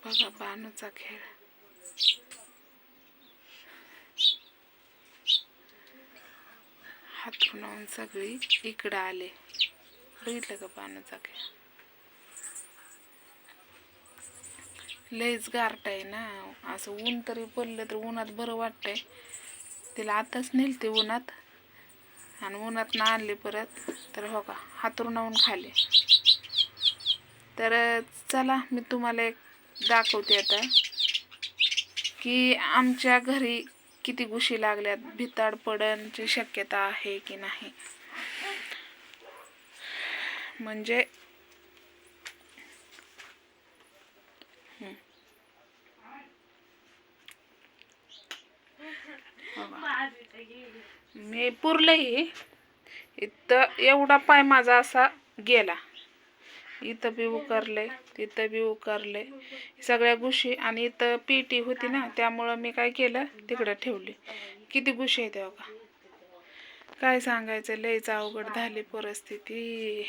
बघा बाणूचा खेळ. हातरून सगळी इकडं आले. बघितलं का बाणूचा खेळ? लयच गारट आहे ना. असं ऊन तरी पडलं तर उन्हात बरं वाटतंय. तिला आताच नेलते उन्हात आणि उन्हात ना आणले परत तर हो का हातरून खाली. तर चला मी तुम्हाला एक दाखवते आता की आमच्या घरी किती घुशी लागल्यात. भिताड पडण्याची शक्यता आहे की नाही. म्हणजे मी पुरलंही इथं एवढा पाय माझा असा गेला. इथं बी उकारले, तिथं बी उकारले सगळ्या घुशी. आणि इथं पेटी होती ना त्यामुळं मी काय केलं तिकडं ठेवली. किती घुशी आहे तेव्हा का काय सांगायचं. लयच अवघड झाली परिस्थिती.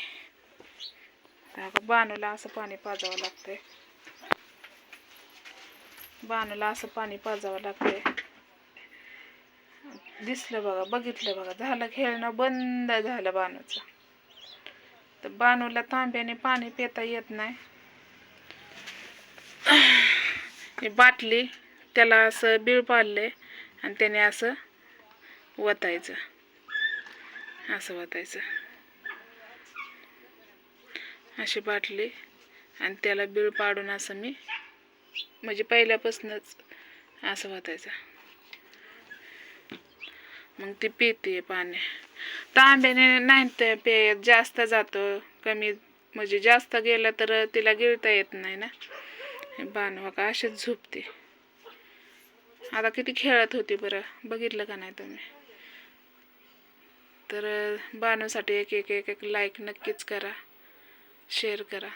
बाणूला असं पाणी पाजावं लागतंय. बाणूला असं पाणी पाजावं लागतंय. दिसलं बघा, बघितलं बघा. झालं खेळणं बंद झालं बाणूचं. तर बाणूला तांब्याने पाणी पिता येत नाही. ही बाटली त्याला असं बीळ पाडले आणि त्याने असं वतायचं. असं वतायचं अशी बाटली आणि त्याला बीळ पाडून असं मी म्हणजे पहिल्यापासूनच असं वतायचं. मग ती पिते पाणी. तांब्याने नाही तर पे जास्त जातं. कमी म्हणजे जास्त गेलं तर तिला गिळता येत नाही ना. बाणू का अशीच झोपते. आता किती खेळत होती बरं, बघितलं का नाही तुम्ही? तर बाणूसाठी एक एक एक एक लाईक नक्कीच करा, शेअर करा.